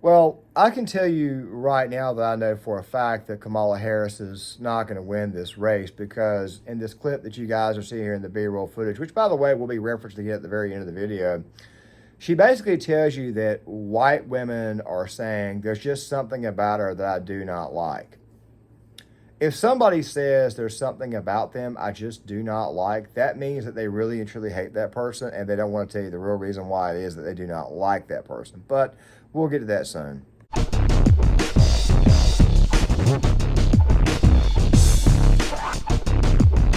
Well, I can tell you right now that I know for a fact that Kamala Harris is not going to win this race, because in this clip that you guys are seeing here in the B-roll footage, which by the way will be referenced again at the very end of the video, she basically tells you that white women are saying there's just something about her that I do not like. If somebody says there's something about them I just do not like, that means that they really and truly hate that person, and they don't want to tell you the real reason why it is that they do not like that person. But we'll get to that soon.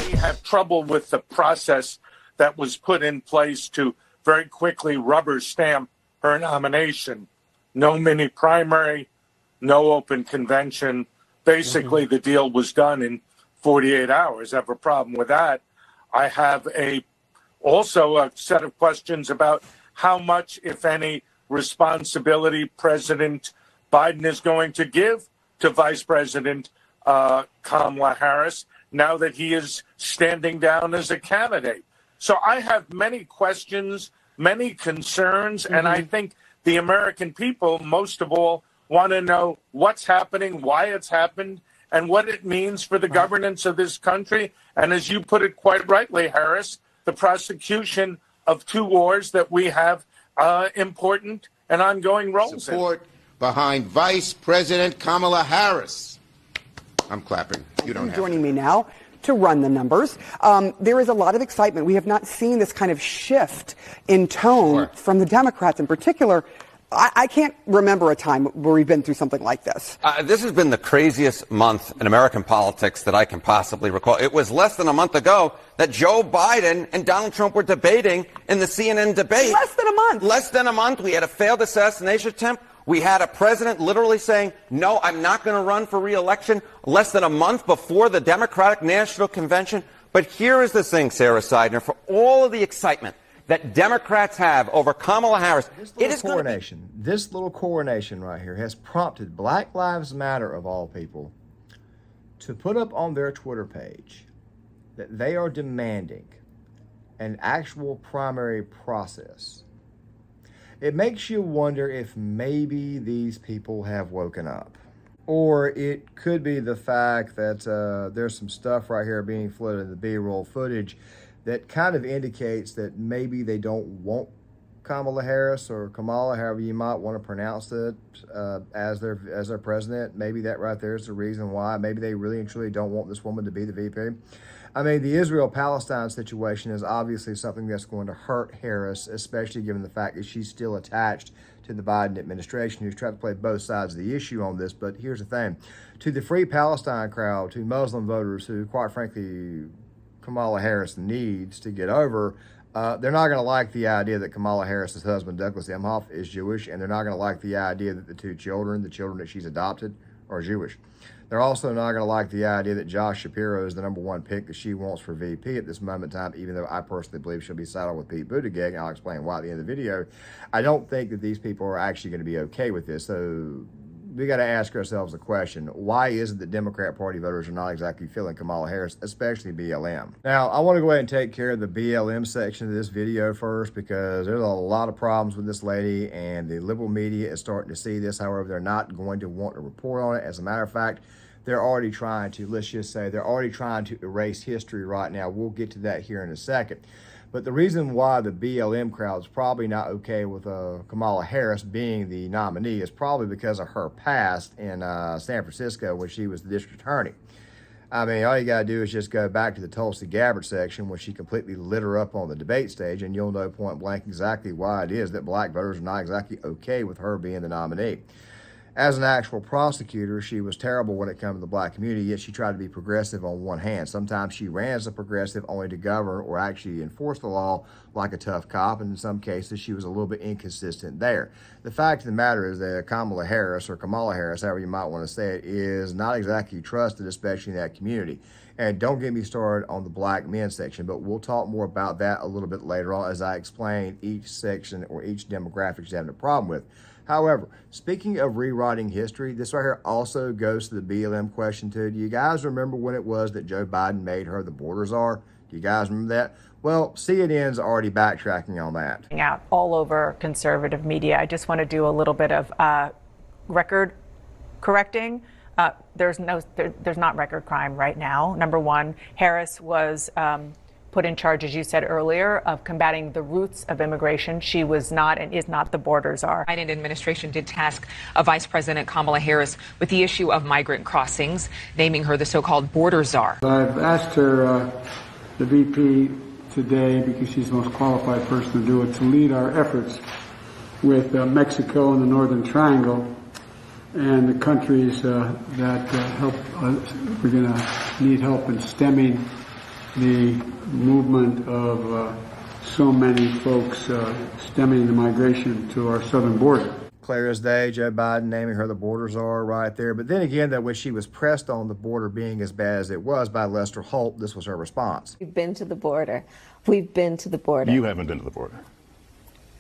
We have trouble with the process that was put in place to very quickly rubber stamp her nomination. No mini primary, no open convention. Basically, the deal was done in 48 hours. I have a problem with that. I have also a set of questions about how much, if any, responsibility President Biden is going to give to Vice President Kamala Harris now that he is standing down as a candidate. So I have many questions, many concerns, and I think the American people, most of all, want to know what's happening, why it's happened, and what it means for the governance of this country. And as you put it quite rightly, Harris, the prosecution of two wars that we have important and ongoing roles support behind Vice President Kamala Harris. I'm clapping. You don't have joining me now to run the numbers. There is a lot of excitement. We have not seen this kind of shift in tone from the Democrats in particular. I can't remember a time where we've been through something like this. This has been the craziest month in American politics that I can possibly recall. It was less than a month ago that Joe Biden and Donald Trump were debating in the CNN debate. Less than a month. Less than a month. We had a failed assassination attempt. We had a president literally saying, no, I'm not going to run for re-election less than a month before the Democratic National Convention. But here is the thing, Sarah Seidner, for all of the excitement that Democrats have over Kamala Harris. This little coronation right here has prompted Black Lives Matter, of all people, to put up on their Twitter page that they are demanding an actual primary process. It makes you wonder if maybe these people have woken up. Or it could be the fact that there's some stuff right here being floated in the B-roll footage that kind of indicates that maybe they don't want Kamala Harris, or Kamala, however you might want to pronounce it, as their president. Maybe that right there is the reason why. Maybe they really and truly don't want this woman to be the VP. I mean, the Israel-Palestine situation is obviously something that's going to hurt Harris, especially given the fact that she's still attached to the Biden administration, who's tried to play both sides of the issue on this. But here's the thing. To the Free Palestine crowd, to Muslim voters who, quite frankly, Kamala Harris needs to get over, they're not going to like the idea that Kamala Harris's husband, Douglas Emhoff, is Jewish, and they're not going to like the idea that the two children, the children that she's adopted, are Jewish. They're also not going to like the idea that Josh Shapiro is the number one pick that she wants for VP at this moment in time, even though I personally believe she'll be saddled with Pete Buttigieg, and I'll explain why at the end of the video. I don't think that these people are actually going to be okay with this, so we got to ask ourselves the question, why is it that Democrat Party voters are not exactly feeling Kamala Harris, especially BLM? Now, I want to go ahead and take care of the BLM section of this video first, because there's a lot of problems with this lady, and the liberal media is starting to see this. However, they're not going to want to report on it. As a matter of fact, they're already trying to, let's just say, they're already trying to erase history right now. We'll get to that here in a second. But the reason why the BLM crowd is probably not okay with Kamala Harris being the nominee is probably because of her past in San Francisco when she was the district attorney. I mean, all you got to do is just go back to the Tulsi Gabbard section when she completely lit her up on the debate stage, and you'll know point blank exactly why it is that black voters are not exactly okay with her being the nominee. As an actual prosecutor, she was terrible when it came to the black community, yet she tried to be progressive on one hand. Sometimes she ran as a progressive only to govern or actually enforce the law like a tough cop, and in some cases she was a little bit inconsistent there. The fact of the matter is that Kamala Harris, or Kamala Harris, however you might want to say it, is not exactly trusted, especially in that community. And don't get me started on the black men section, but we'll talk more about that a little bit later on as I explain each section or each demographic she's having a problem with. However, speaking of rewriting history, this right here also goes to the BLM question too. Do you guys remember when it was that Joe Biden made her the border czar? Do you guys remember that? Well, CNN's already backtracking on that. Out all over conservative media. I just want to do a little bit of record correcting. There's not record crime right now. Number one, Harris was put in charge, as you said earlier, of combating the roots of immigration. She was not and is not the border czar. The Biden administration did task Vice President Kamala Harris with the issue of migrant crossings, naming her the so-called border czar. I've asked her, the VP, today, because she's the most qualified person to do it, to lead our efforts with Mexico and the Northern Triangle and the countries that help. We're going to need help in stemming the movement of so many folks stemming the migration to our southern border. Clear as day, Joe Biden naming her the border czar right there. But then again, that when she was pressed on the border being as bad as it was by Lester Holt, this was her response. We've been to the border. We've been to the border. You haven't been to the border.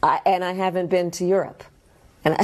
And I haven't been to Europe. And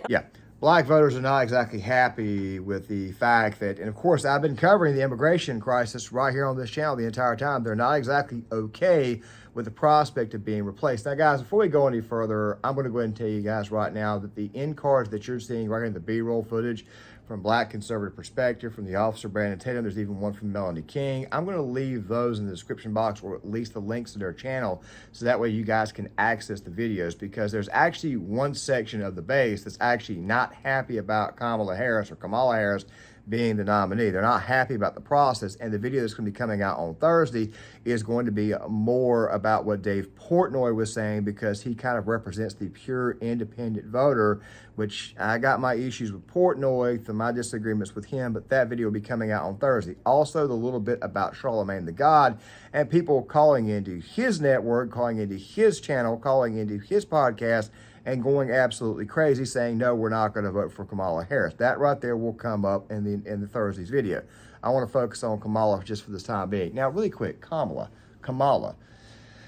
Yeah. Black voters are not exactly happy with the fact that, and of course, I've been covering the immigration crisis right here on this channel the entire time. They're not exactly okay with the prospect of being replaced. Now, guys, before we go any further, I'm going to go ahead and tell you guys right now that the end cards that you're seeing right here in the B-roll footage from Black Conservative Perspective, from the Officer Brandon Tatum, there's even one from Melanie King. I'm going to leave those in the description box, or at least the links to their channel, so that way you guys can access the videos, because there's actually one section of the base that's actually not happy about Kamala Harris being the nominee. They're not happy about the process, and the video that's going to be coming out on Thursday is going to be more about what Dave Portnoy was saying, because he kind of represents the pure independent voter, which I got my issues with Portnoy through my disagreements with him, but that video will be coming out on Thursday. Also, the little bit about Charlemagne the God and people calling into his network, calling into his channel, calling into his podcast, and going absolutely crazy, saying, no, we're not going to vote for Kamala Harris. That right there will come up in the Thursday's video. I want to focus on Kamala just for this time being. Now, really quick, Kamala.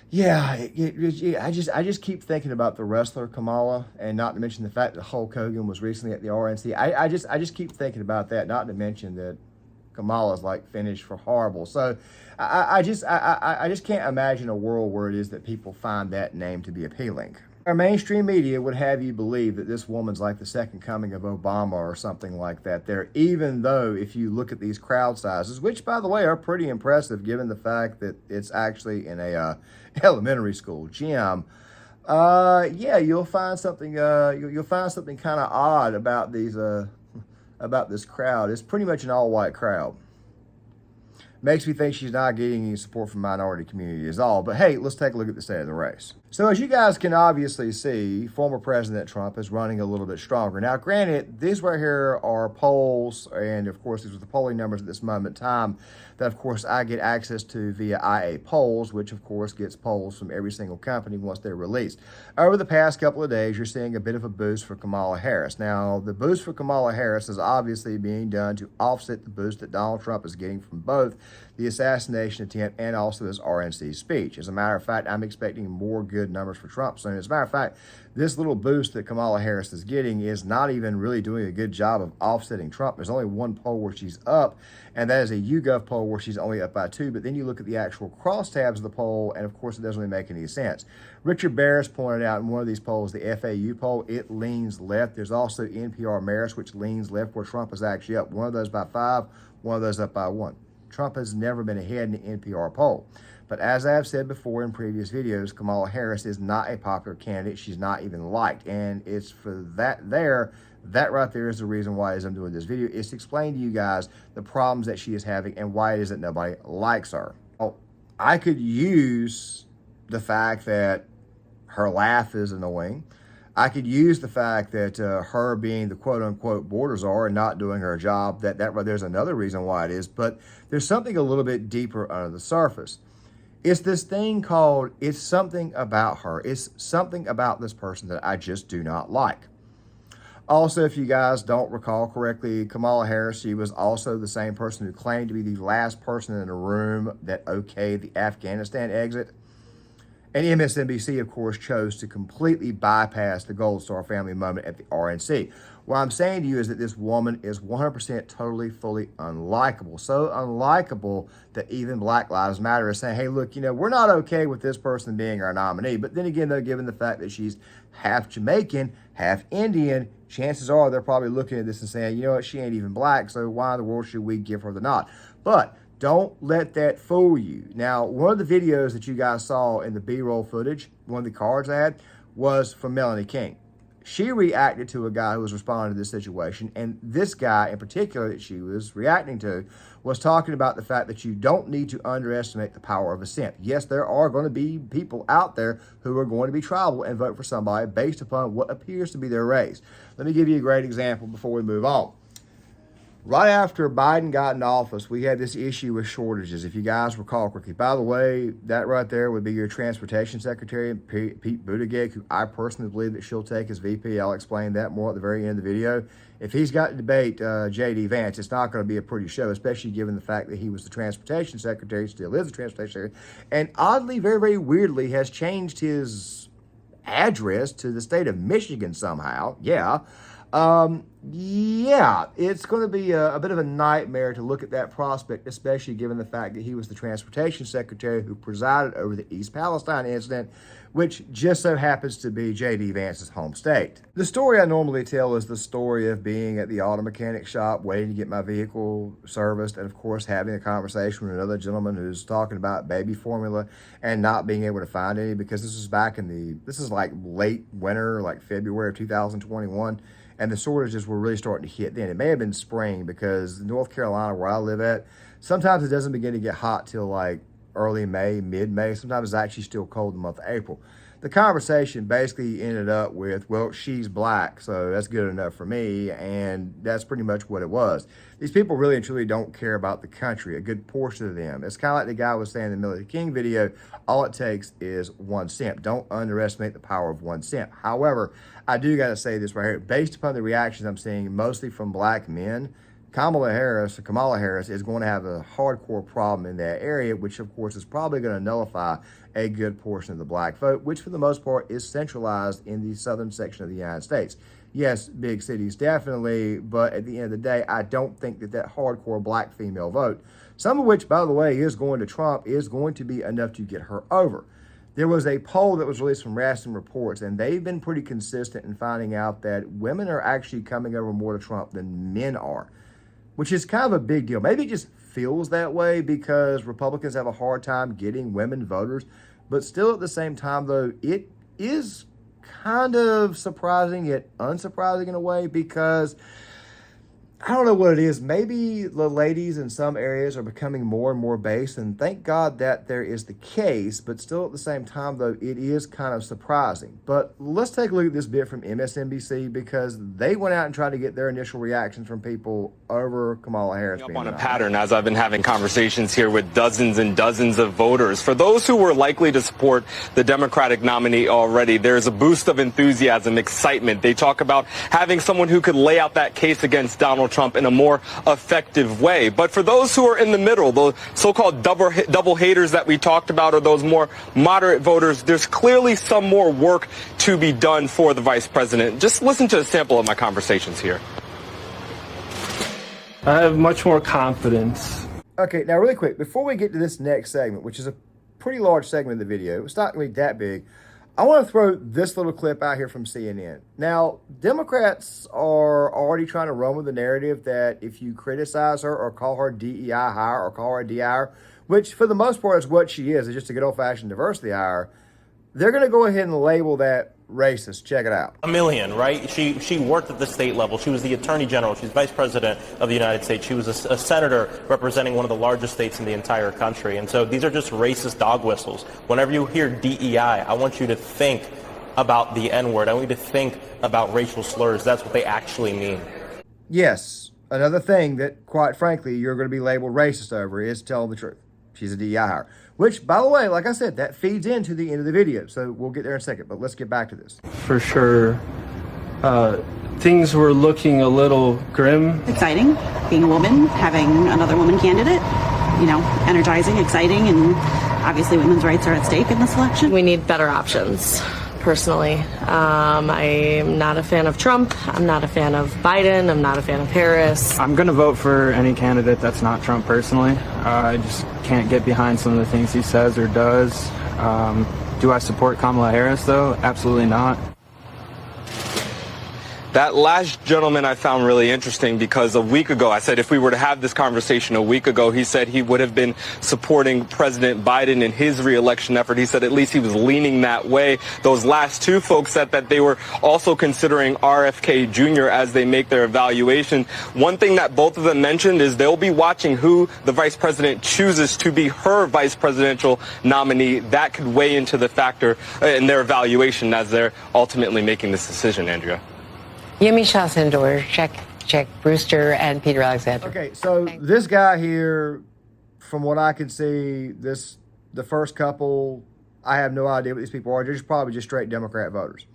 Yeah, I just keep thinking about the wrestler Kamala, and not to mention the fact that Hulk Hogan was recently at the RNC. I just keep thinking about that, not to mention that Kamala's like finished for horrible. So I just can't imagine a world where it is that people find that name to be appealing. Our mainstream media would have you believe that this woman's like the second coming of Obama or something like that there, even though if you look at these crowd sizes, which by the way are pretty impressive given the fact that it's actually in a elementary school gym, yeah, you'll find something kind of odd about about this crowd. It's pretty much an all-white crowd. Makes me think she's not getting any support from the minority community at all. But hey, let's take a look at the state of the race. So as you guys can obviously see, former President Trump is running a little bit stronger. Now, granted, these right here are polls, and of course, these are the polling numbers at this moment in time that, of course, I get access to via IA Polls, which, of course, gets polls from every single company once they're released. Over the past couple of days, you're seeing a bit of a boost for Kamala Harris. Now, the boost for Kamala Harris is obviously being done to offset the boost that Donald Trump is getting from both the assassination attempt and also his RNC speech. As a matter of fact, I'm expecting more good numbers for Trump soon. As a matter of fact, this little boost that Kamala Harris is getting is not even really doing a good job of offsetting Trump. There's only one poll where she's up, and that is a YouGov poll where she's only up by 2. But then you look at the actual crosstabs of the poll, and of course, it doesn't really make any sense. Richard Barris pointed out in one of these polls, the FAU poll, it leans left. There's also NPR Marist, which leans left, where Trump is actually up. One of those by 5, one of those up by 1. Trump has never been ahead in the NPR poll. But as I have said before in previous videos, Kamala Harris is not a popular candidate. She's not even liked. And it's for that right there is the reason why as I'm doing this video, is to explain to you guys the problems that she is having and why it is that nobody likes her. Oh, I could use the fact that her laugh is annoying. I could use the fact that her being the quote-unquote border czar and not doing her job, there's another reason why it is. But there's something a little bit deeper under the surface. It's this thing called, it's something about her. It's something about this person that I just do not like. Also, if you guys don't recall correctly, Kamala Harris, she was also the same person who claimed to be the last person in the room that okayed the Afghanistan exit. And MSNBC, of course, chose to completely bypass the Gold Star family moment at the RNC. What I'm saying to you is that this woman is 100% totally, fully unlikable. So unlikable that even Black Lives Matter is saying, hey, look, we're not okay with this person being our nominee. But then again, though, given the fact that she's half Jamaican, half Indian, chances are they're probably looking at this and saying, you know what, she ain't even black, so why in the world should we give her the nod? But don't let that fool you. Now, one of the videos that you guys saw in the B-roll footage, one of the cards I had, was from Melanie King. She reacted to a guy who was responding to this situation, and this guy in particular that she was reacting to was talking about the fact that you don't need to underestimate the power of a simp. Yes, there are going to be people out there who are going to be tribal and vote for somebody based upon what appears to be their race. Let me give you a great example before we move on. Right after Biden got in office, we had this issue with shortages, if you guys recall quickly. By the way, that right there would be your transportation secretary, Pete Buttigieg, who I personally believe that she'll take as VP. I'll explain that more at the very end of the video. If he's got to debate J.D. Vance, it's not going to be a pretty show, especially given the fact that he was the transportation secretary, still is the transportation secretary, and oddly, very, very weirdly, has changed his address to the state of Michigan somehow. Yeah, it's going to be a bit of a nightmare to look at that prospect, especially given the fact that he was the transportation secretary who presided over the East Palestine incident, which just so happens to be J.D. Vance's home state. The story I normally tell is the story of being at the auto mechanic shop, waiting to get my vehicle serviced, and of course having a conversation with another gentleman who's talking about baby formula and not being able to find any, because this is this is like late winter, like February of 2021. And the shortages were really starting to hit then. It may have been spring, because North Carolina, where I live at, sometimes it doesn't begin to get hot till like early May, mid-May. Sometimes it's actually still cold in the month of April. The conversation basically ended up with, well, she's black, so that's good enough for me, and that's pretty much what it was. These people really and truly don't care about the country, a good portion of them. It's kind of like the guy was saying in the Melanie King video, all it takes is one simp. Don't underestimate the power of one simp. However, I do got to say this right here. Based upon the reactions I'm seeing, mostly from black men, Kamala Harris is going to have a hardcore problem in that area, which of course is probably going to nullify a good portion of the black vote, which for the most part is centralized in the southern section of the United States. Yes, big cities definitely, but at the end of the day, I don't think that hardcore black female vote, some of which, by the way, is going to Trump, is going to be enough to get her over. There was a poll that was released from Raston Reports, and they've been pretty consistent in finding out that women are actually coming over more to Trump than men are, which is kind of a big deal. Maybe it just feels that way because Republicans have a hard time getting women voters, but still at the same time, though, it is kind of surprising yet unsurprising in a way, because I don't know what it is. Maybe the ladies in some areas are becoming more and more base, and thank God that there is the case, but still at the same time, though, it is kind of surprising. But let's take a look at this bit from MSNBC, because they went out and tried to get their initial reactions from people over Kamala Harris. Up on a pattern, as I've been having conversations here with dozens and dozens of voters. For those who were likely to support the Democratic nominee already, there's a boost of enthusiasm, excitement. They talk about having someone who could lay out that case against Donald Trump in a more effective way. But for those who are in the middle, the so-called double haters that we talked about, or those more moderate voters, there's clearly some more work to be done for the vice president. Just listen to a sample of my conversations here. I have much more confidence. Okay, now really quick, before we get to this next segment, which is a pretty large segment of the video, it's not going to be that big, I want to throw this little clip out here from CNN. Now, Democrats are already trying to run with the narrative that if you criticize her or call her DEI hire or call her a DI hire, which for the most part is what she is just a good old-fashioned diversity hire, they're going to go ahead and label that racist. Check it out. $1 million, right? She worked at the state level. She was the attorney general. She's vice president of the United States. She was a senator representing one of the largest states in the entire country. And so these are just racist dog whistles. Whenever you hear DEI, I want you to think about the N-word. I want you to think about racial slurs. That's what they actually mean. Yes. Another thing that, quite frankly, you're going to be labeled racist over is telling the truth. She's a DEI hire. Which, by the way, like I said, that feeds into the end of the video. So we'll get there in a second, but let's get back to this. For sure, things were looking a little grim. Exciting, being a woman, having another woman candidate, energizing, exciting, and obviously women's rights are at stake in this election. We need better options. Personally, I'm not a fan of Trump. I'm not a fan of Biden. I'm not a fan of Harris. I'm going to vote for any candidate that's not Trump personally. I just can't get behind some of the things he says or does. Do I support Kamala Harris, though? Absolutely not. That last gentleman I found really interesting because a week ago, I said if we were to have this conversation a week ago, he said he would have been supporting President Biden in his reelection effort. He said at least he was leaning that way. Those last two folks said that they were also considering RFK Jr. as they make their evaluation. One thing that both of them mentioned is they'll be watching who the vice president chooses to be her vice presidential nominee. That could weigh into the factor in their evaluation as they're ultimately making this decision, Andrea. Yemi Shah-Sindor, check Brewster and Peter Alexander. Okay, so this guy here, from what I can see, the first couple, I have no idea what these people are. They're just probably just straight Democrat voters.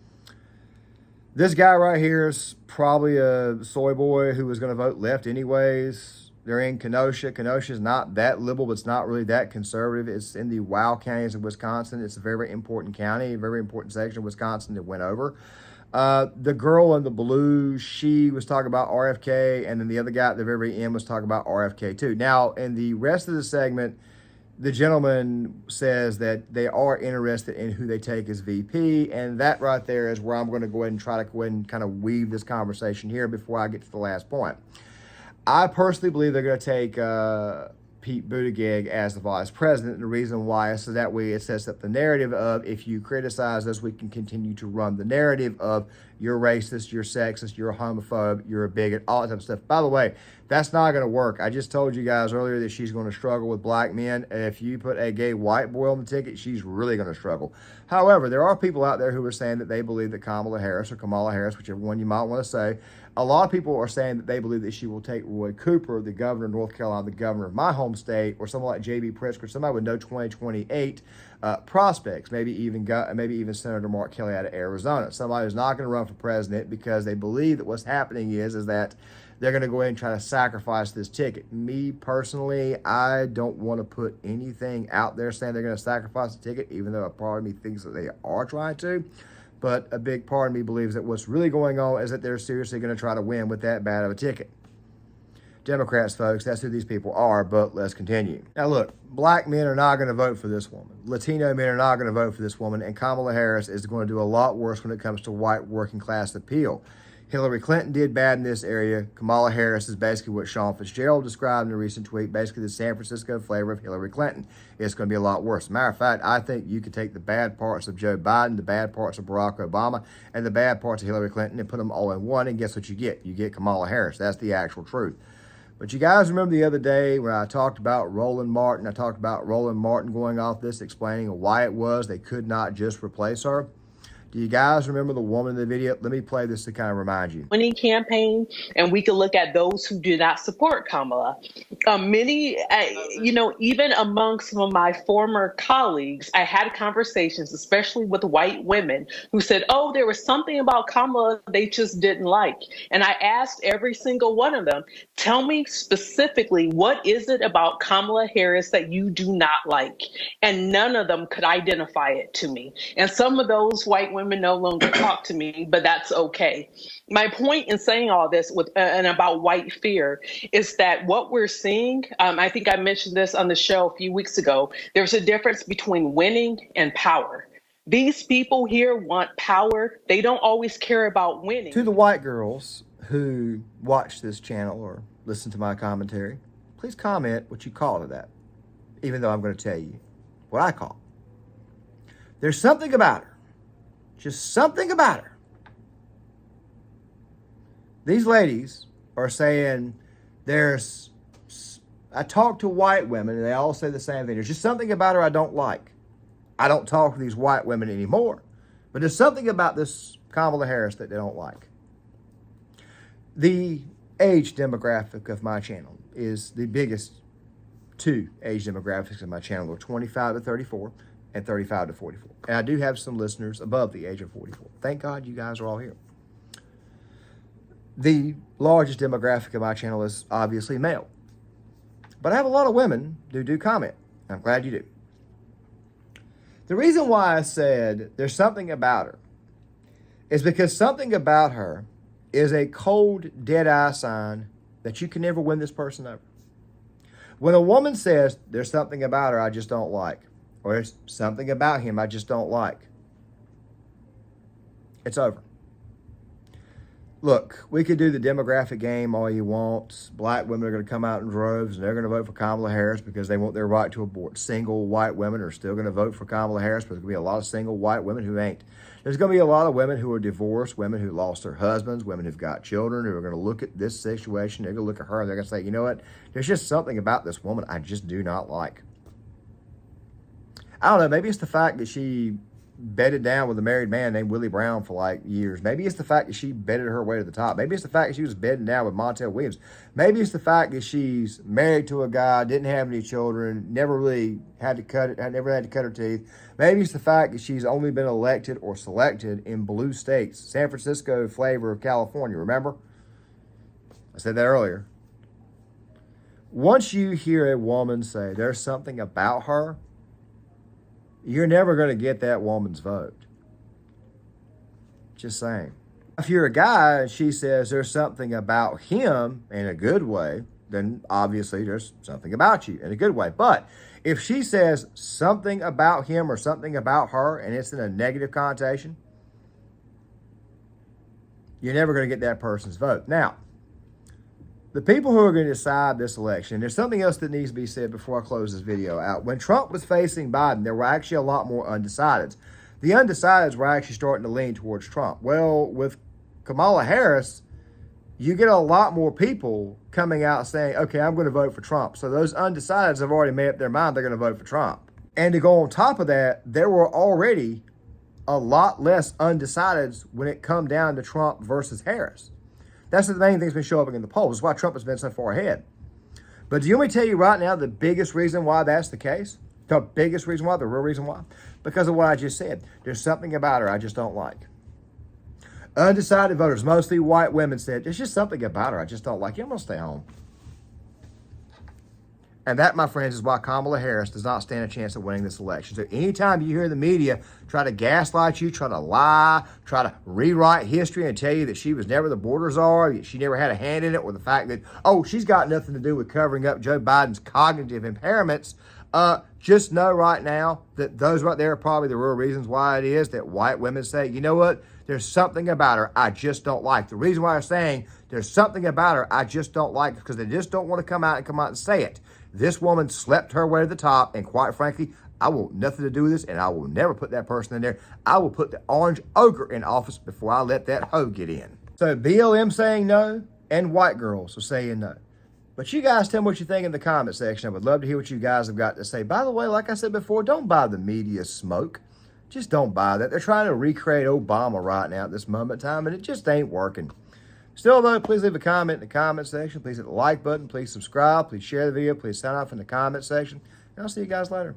This guy right here is probably a soy boy who was going to vote left anyways. They're in Kenosha. Kenosha is not that liberal, but it's not really that conservative. It's in the Wow counties of Wisconsin. It's a very, very important county, a very important section of Wisconsin that went over. The girl in the blue, she was talking about RFK, and then the other guy at the very end was talking about RFK too. Now, in the rest of the segment, the gentleman says that they are interested in who they take as VP, and that right there is where I'm going to go ahead and try to go ahead and kind of weave this conversation here before I get to the last point. I personally believe they're going to take Pete Buttigieg as the vice president. And the reason why is so that way it sets up the narrative of if you criticize us, we can continue to run the narrative of you're racist, you're sexist, you're a homophobe, you're a bigot, all that type of stuff. By the way, that's not going to work. I just told you guys earlier that she's going to struggle with black men. If you put a gay white boy on the ticket, she's really going to struggle. However, there are people out there who are saying that they believe that Kamala Harris, whichever one you might want to say, a lot of people are saying that they believe that she will take Roy Cooper, the governor of North Carolina, the governor of my home state, or someone like J.B. Pritzker, somebody with no 2028 prospects, maybe even Senator Mark Kelly out of Arizona, somebody who's not going to run for president because they believe that what's happening is that they're going to go ahead and try to sacrifice this ticket. Me personally, I don't want to put anything out there saying they're going to sacrifice the ticket, even though a part of me thinks that they are trying to. But a big part of me believes that what's really going on is that they're seriously going to try to win with that bad of a ticket. Democrats, folks, that's who these people are, but let's continue. Now, look, black men are not going to vote for this woman. Latino men are not going to vote for this woman, and Kamala Harris is going to do a lot worse when it comes to white working class appeal. Hillary Clinton did bad in this area. Kamala Harris is basically what Sean Fitzgerald described in a recent tweet, basically the San Francisco flavor of Hillary Clinton. It's going to be a lot worse. Matter of fact, I think you could take the bad parts of Joe Biden, the bad parts of Barack Obama, and the bad parts of Hillary Clinton and put them all in one, and guess what you get? You get Kamala Harris. That's the actual truth. But you guys remember the other day when I talked about Roland Martin, going off this, explaining why it was they could not just replace her? Do you guys remember the woman in the video? Let me play this to kind of remind you. Winning campaign, and we can look at those who do not support Kamala. Many, even among some of my former colleagues, I had conversations, especially with white women, who said, oh, there was something about Kamala they just didn't like. And I asked every single one of them, tell me specifically, what is it about Kamala Harris that you do not like? And none of them could identify it to me. And some of those white women no longer talk to me, but that's okay. My point in saying all this and about white fear is that what we're seeing, I think I mentioned this on the show a few weeks ago, there's a difference between winning and power. These people here want power. They don't always care about winning. To the white girls who watch this channel or listen to my commentary, please comment what you call it that, even though I'm going to tell you what I call it. There's something about her. Just something about her. These ladies are saying I talk to white women and they all say the same thing. There's just something about her I don't like. I don't talk to these white women anymore. But there's something about this Kamala Harris that they don't like. The age demographic of my channel is the biggest two age demographics of my channel are 25 to 34 and 35 to 44. And I do have some listeners above the age of 44. Thank God you guys are all here. The largest demographic of my channel is obviously male. But I have a lot of women who do comment. I'm glad you do. The reason why I said there's something about her is because something about her is a cold, dead-eye sign that you can never win this person over. When a woman says there's something about her I just don't like, or there's something about him I just don't like, it's over. Look, we could do the demographic game all you want. Black women are going to come out in droves and they're going to vote for Kamala Harris because they want their right to abort. Single white women are still going to vote for Kamala Harris, but there's going to be a lot of single white women who ain't. There's going to be a lot of women who are divorced, women who lost their husbands, women who've got children, who are going to look at this situation. They're going to look at her and they're going to say, you know what? There's just something about this woman I just do not like. I don't know. Maybe it's the fact that she bedded down with a married man named Willie Brown for like years. Maybe it's the fact that she bedded her way to the top. Maybe it's the fact that she was bedding down with Montel Williams. Maybe it's the fact that she's married to a guy, didn't have any children, never really had to cut it, never had to cut her teeth. Maybe it's the fact that she's only been elected or selected in blue states, San Francisco flavor of California. Remember? I said that earlier. Once you hear a woman say there's something about her, you're never going to get that woman's vote. Just saying. If you're a guy and she says there's something about him in a good way, then obviously there's something about you in a good way. But if she says something about him or something about her and it's in a negative connotation, you're never going to get that person's vote. Now, the people who are going to decide this election, there's something else that needs to be said before I close this video out. When Trump was facing Biden, there were actually a lot more undecideds. The undecideds were actually starting to lean towards Trump. Well, with Kamala Harris, you get a lot more people coming out saying, okay, I'm going to vote for Trump. So those undecideds have already made up their mind they're going to vote for Trump. And to go on top of that, there were already a lot less undecideds when it come down to Trump versus Harris. That's the main thing that's been showing up in the polls. That's why Trump has been so far ahead. But do you want me to tell you right now the biggest reason why that's the case? The biggest reason why, the real reason why? Because of what I just said. There's something about her I just don't like. Undecided voters, mostly white women, said, there's just something about her I just don't like. I'm going to stay home. And that, my friends, is why Kamala Harris does not stand a chance of winning this election. So anytime you hear the media try to gaslight you, try to lie, try to rewrite history and tell you that she was never the border czar, that she never had a hand in it, or the fact that, oh, she's got nothing to do with covering up Joe Biden's cognitive impairments, just know right now that those right there are probably the real reasons why it is that white women say, you know what, there's something about her I just don't like. The reason why they're saying there's something about her I just don't like is because they just don't want to come out and say it. This woman slept her way to the top, and quite frankly, I want nothing to do with this, and I will never put that person in there. I will put the orange ogre in office before I let that hoe get in. So BLM saying no, and white girls are saying no. But you guys tell me what you think in the comment section. I would love to hear what you guys have got to say. By the way, like I said before, don't buy the media smoke. Just don't buy that. They're trying to recreate Obama right now at this moment in time, and it just ain't working. Still, though, please leave a comment in the comment section. Please hit the like button. Please subscribe. Please share the video. Please sign off in the comment section. And I'll see you guys later.